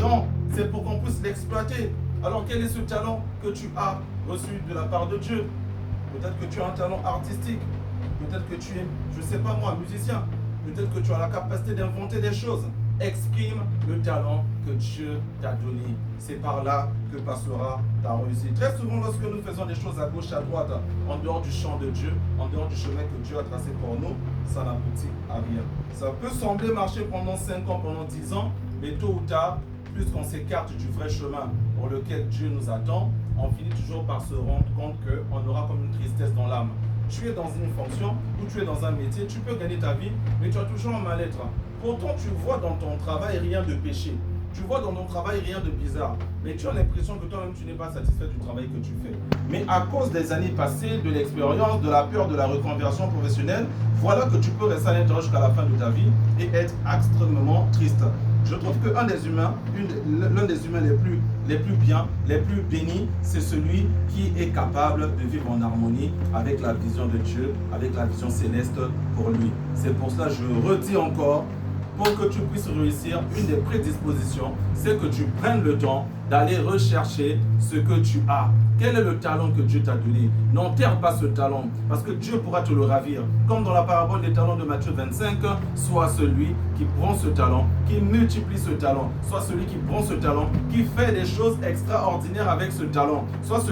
Non, c'est pour qu'on puisse l'exploiter. Alors quel est ce talent que tu as reçu de la part de Dieu? Peut-être que tu as un talent artistique. Peut-être que tu es, je ne sais pas moi, musicien. Peut-être que tu as la capacité d'inventer des choses. Exprime le talent que Dieu t'a donné. C'est par là que passera ta réussite. Très souvent, lorsque nous faisons des choses à gauche, à droite, en dehors du champ de Dieu, en dehors du chemin que Dieu a tracé pour nous, ça n'aboutit à rien. Ça peut sembler marcher pendant 5 ans, pendant 10 ans, mais tôt ou tard, plus qu'on s'écarte du vrai chemin pour lequel Dieu nous attend, on finit toujours par se rendre compte qu'on aura comme une tristesse dans l'âme. Tu es dans une fonction ou tu es dans un métier, tu peux gagner ta vie, mais tu as toujours un mal-être. Pourtant, tu vois dans ton travail rien de péché. Tu vois dans ton travail rien de bizarre. Mais tu as l'impression que toi-même, tu n'es pas satisfait du travail que tu fais. Mais à cause des années passées, de l'expérience, de la peur, de la reconversion professionnelle, voilà que tu peux rester à l'intérieur jusqu'à la fin de ta vie et être extrêmement triste. Je trouve que l'un des humains les plus bien, les plus bénis, c'est celui qui est capable de vivre en harmonie avec la vision de Dieu, avec la vision céleste pour lui. C'est pour cela que je redis encore, pour que tu puisses réussir, une des prédispositions, c'est que tu prennes le temps d'aller rechercher ce que tu as. Quel est le talent que Dieu t'a donné? N'enterre pas ce talent, parce que Dieu pourra te le ravir. Comme dans la parabole des talents de Matthieu 25, soit celui qui prend ce talent, qui multiplie ce talent, soit celui qui prend ce talent, qui fait des choses extraordinaires avec ce talent, soit celui